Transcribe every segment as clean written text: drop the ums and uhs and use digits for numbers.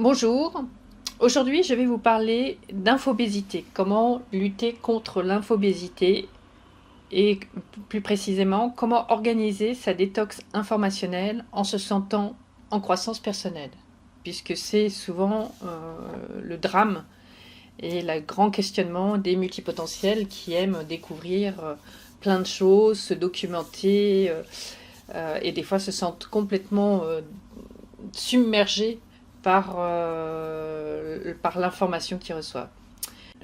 Bonjour, aujourd'hui je vais vous parler d'infobésité, comment lutter contre l'infobésité et plus précisément comment organiser sa détox informationnelle en se sentant en croissance personnelle, puisque c'est souvent le drame et le grand questionnement des multipotentiels qui aiment découvrir plein de choses, se documenter et des fois se sentent complètement submergés par l'information qu'ils reçoivent.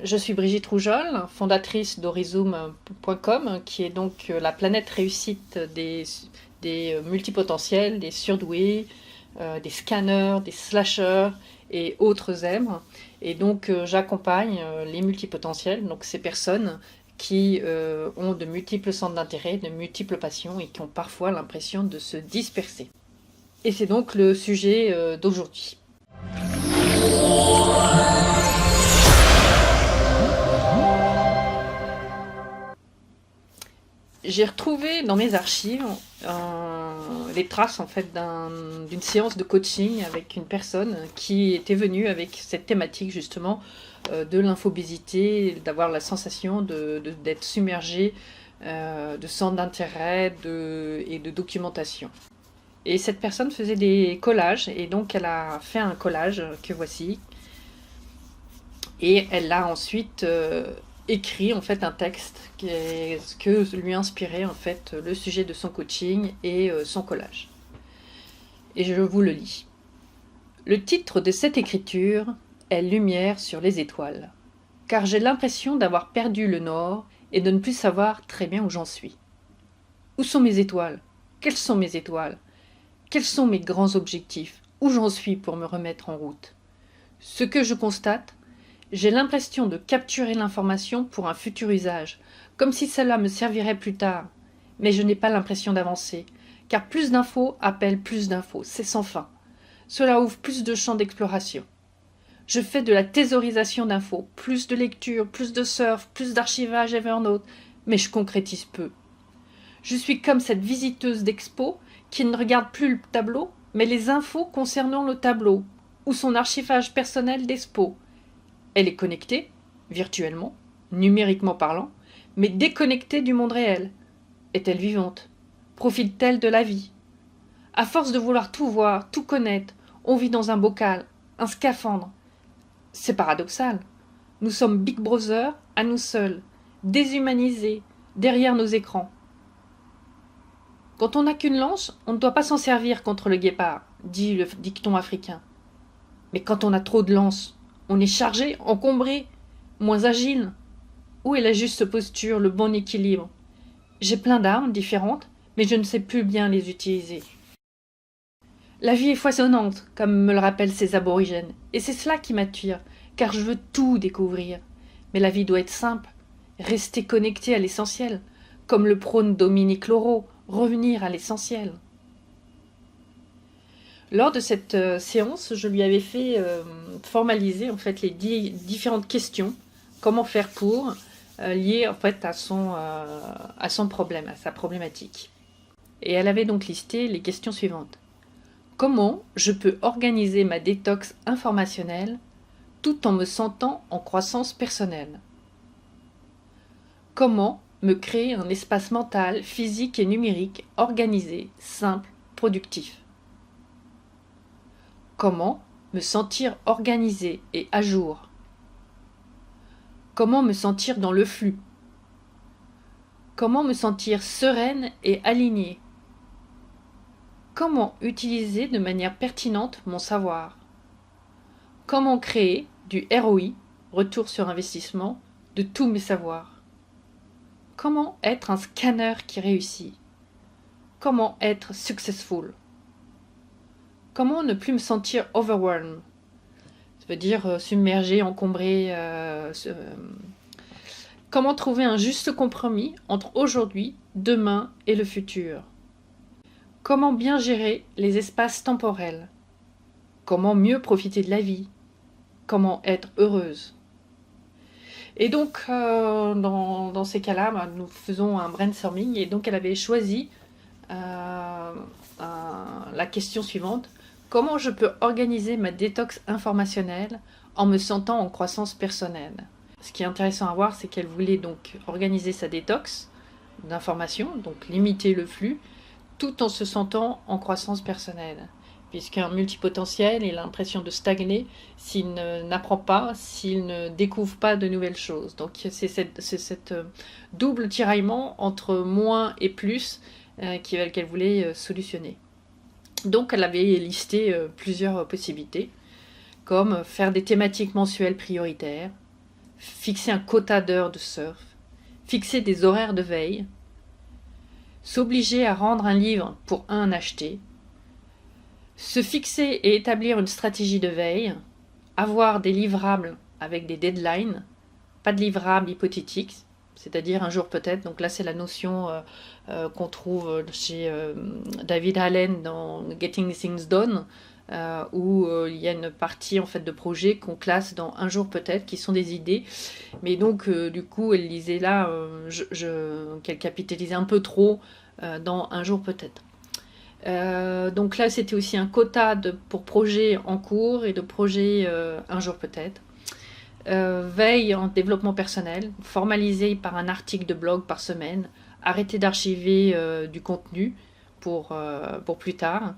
Je suis Brigitte Rougeol, fondatrice d'Horizoom.com, qui est donc la planète réussite des multipotentiels, des surdoués, des scanners, des slashers et autres zèbres. Et donc j'accompagne les multipotentiels, donc ces personnes qui ont de multiples centres d'intérêt, de multiples passions et qui ont parfois l'impression de se disperser. Et c'est donc le sujet d'aujourd'hui. J'ai retrouvé dans mes archives les traces en fait d'une séance de coaching avec une personne qui était venue avec cette thématique justement de l'infobésité, d'avoir la sensation d'être submergée de centres d'intérêt et de documentation. Et cette personne faisait des collages, et donc elle a fait un collage que voici, et elle a ensuite écrit en fait un texte que lui inspirait en fait le sujet de son coaching et son collage. Et je vous le lis. Le titre de cette écriture est Lumière sur les étoiles, car j'ai l'impression d'avoir perdu le nord et de ne plus savoir très bien où j'en suis. Où sont mes étoiles? Quelles sont mes étoiles? Quels sont mes grands objectifs? Où j'en suis pour me remettre en route? Ce que je constate, j'ai l'impression de capturer l'information pour un futur usage, comme si cela me servirait plus tard. Mais je n'ai pas l'impression d'avancer, car plus d'infos appellent plus d'infos, c'est sans fin. Cela ouvre plus de champs d'exploration. Je fais de la thésaurisation d'infos, plus de lecture, plus de surf, plus d'archivage Evernote, mais je concrétise peu. Je suis comme cette visiteuse d'expo qui ne regarde plus le tableau, mais les infos concernant le tableau, ou son archivage personnel d'expo. Elle est connectée, virtuellement, numériquement parlant, mais déconnectée du monde réel. Est-elle vivante? Profite-t-elle de la vie? À force de vouloir tout voir, tout connaître, on vit dans un bocal, un scaphandre. C'est paradoxal. Nous sommes Big Brother à nous seuls, déshumanisés, derrière nos écrans. Quand on n'a qu'une lance, on ne doit pas s'en servir contre le guépard, dit le dicton africain. Mais quand on a trop de lances, on est chargé, encombré, moins agile. Où est la juste posture, le bon équilibre? J'ai plein d'armes différentes, mais je ne sais plus bien les utiliser. La vie est foisonnante, comme me le rappellent ces aborigènes, et c'est cela qui m'attire, car je veux tout découvrir. Mais la vie doit être simple, rester connecté à l'essentiel, comme le prône Dominique Laureau, revenir à l'essentiel. Lors de cette séance, je lui avais fait formaliser en fait les différentes questions, comment faire pour, liées en fait à son problème, à sa problématique. Et elle avait donc listé les questions suivantes. Comment je peux organiser ma détox informationnelle tout en me sentant en croissance personnelle? Comment me créer un espace mental, physique et numérique organisé, simple, productif? Comment me sentir organisé et à jour? Comment me sentir dans le flux? Comment me sentir sereine et alignée? Comment utiliser de manière pertinente mon savoir? Comment créer du ROI, retour sur investissement, de tous mes savoirs? Comment être un scanner qui réussit? Comment être successful? Comment ne plus me sentir overwhelmed? Ça veut dire submergé, encombré. Comment trouver un juste compromis entre aujourd'hui, demain et le futur? Comment bien gérer les espaces temporels? Comment mieux profiter de la vie? Comment être heureuse? Et donc, dans ces cas-là, nous faisons un brainstorming et donc elle avait choisi la question suivante. Comment je peux organiser ma détox informationnelle en me sentant en croissance personnelle? Ce qui est intéressant à voir, c'est qu'elle voulait donc organiser sa détox d'informations, donc limiter le flux, tout en se sentant en croissance personnelle. Puisqu'un multipotentiel, il a l'impression de stagner s'il n'apprend pas, s'il ne découvre pas de nouvelles choses. Donc c'est cette double tiraillement entre moins et plus qu'elle voulait solutionner. Donc elle avait listé plusieurs possibilités, comme faire des thématiques mensuelles prioritaires, fixer un quota d'heures de surf, fixer des horaires de veille, s'obliger à rendre un livre pour un acheté, se fixer et établir une stratégie de veille, avoir des livrables avec des deadlines, pas de livrables hypothétiques, c'est-à-dire un jour peut-être. Donc là, c'est la notion qu'on trouve chez David Allen dans Getting Things Done, où il y a une partie en fait de projets qu'on classe dans un jour peut-être, qui sont des idées. Mais donc, du coup, elle lisait là qu'elle capitalisait un peu trop dans un jour peut-être. Donc là, c'était aussi un quota pour projets en cours et de projets un jour peut-être. Veille en développement personnel, formalisé par un article de blog par semaine, arrêter d'archiver du contenu pour plus tard,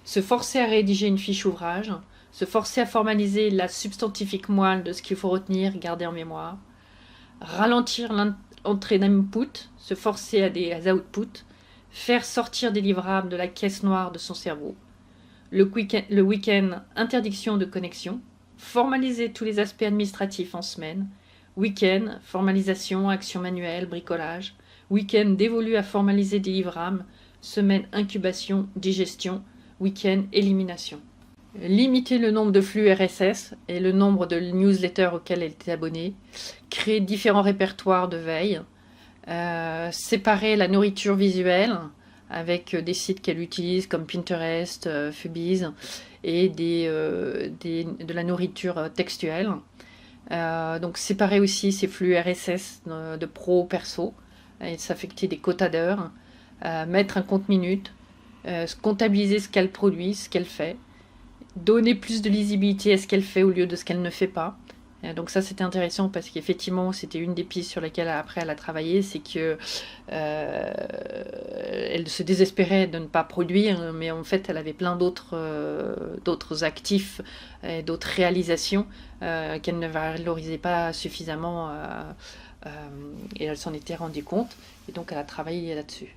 se forcer à rédiger une fiche ouvrage, se forcer à formaliser la substantifique moelle de ce qu'il faut retenir, garder en mémoire, ralentir l'entrée d'input, se forcer à des outputs, faire sortir des livrables de la caisse noire de son cerveau, le week-end, interdiction de connexion, formaliser tous les aspects administratifs en semaine, week-end, formalisation, action manuelle, bricolage, week-end dévolu à formaliser des livrables, semaine, incubation, digestion, week-end, élimination. Limiter le nombre de flux RSS et le nombre de newsletters auxquels elle était abonnée, créer différents répertoires de veille, séparer la nourriture visuelle avec des sites qu'elle utilise comme Pinterest, Fubiz, et de la nourriture textuelle. Donc séparer aussi ses flux RSS de pro perso et s'affecter des quotas d'heures, mettre un compte minute, comptabiliser ce qu'elle produit, ce qu'elle fait, donner plus de lisibilité à ce qu'elle fait au lieu de ce qu'elle ne fait pas. Donc ça c'était intéressant parce qu'effectivement c'était une des pistes sur lesquelles après elle a travaillé, c'est que elle se désespérait de ne pas produire, mais en fait elle avait plein d'autres actifs et d'autres réalisations qu'elle ne valorisait pas suffisamment et elle s'en était rendue compte et donc elle a travaillé là-dessus.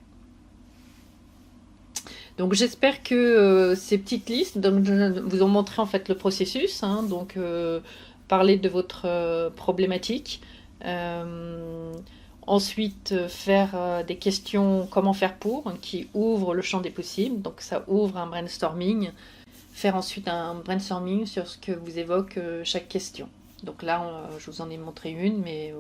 Donc j'espère que ces petites listes vous ont montré en fait le processus, hein, donc parler de votre problématique, ensuite faire des questions comment faire pour, qui ouvrent le champ des possibles, donc ça ouvre un brainstorming, faire ensuite un brainstorming sur ce que vous évoque chaque question. Donc là, je vous en ai montré une, mais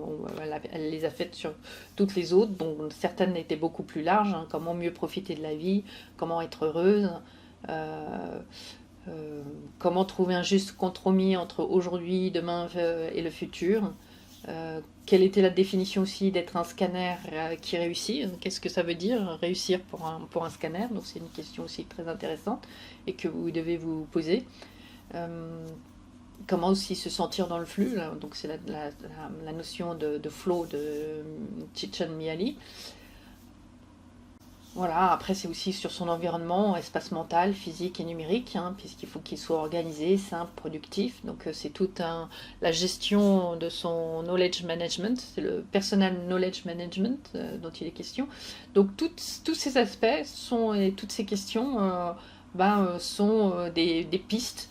elle les a faites sur toutes les autres, dont certaines étaient beaucoup plus larges, hein, comment mieux profiter de la vie, comment être heureuse, comment trouver un juste compromis entre aujourd'hui, demain et le futur. Quelle était la définition aussi d'être un scanner qui réussit? Qu'est-ce que ça veut dire réussir pour un scanner? Donc c'est une question aussi très intéressante et que vous devez vous poser. Comment aussi se sentir dans le flux, là. Donc c'est la notion de flow de Csikszentmihalyi. Voilà, après c'est aussi sur son environnement, espace mental, physique et numérique, hein, puisqu'il faut qu'il soit organisé, simple, productif. Donc c'est toute la gestion de son knowledge management, c'est le personal knowledge management dont il est question. Donc tous ces aspects et toutes ces questions sont des pistes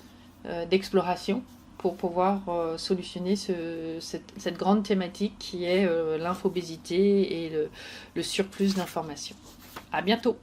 d'exploration pour pouvoir solutionner cette grande thématique qui est l'infobésité et le surplus d'informations. À bientôt!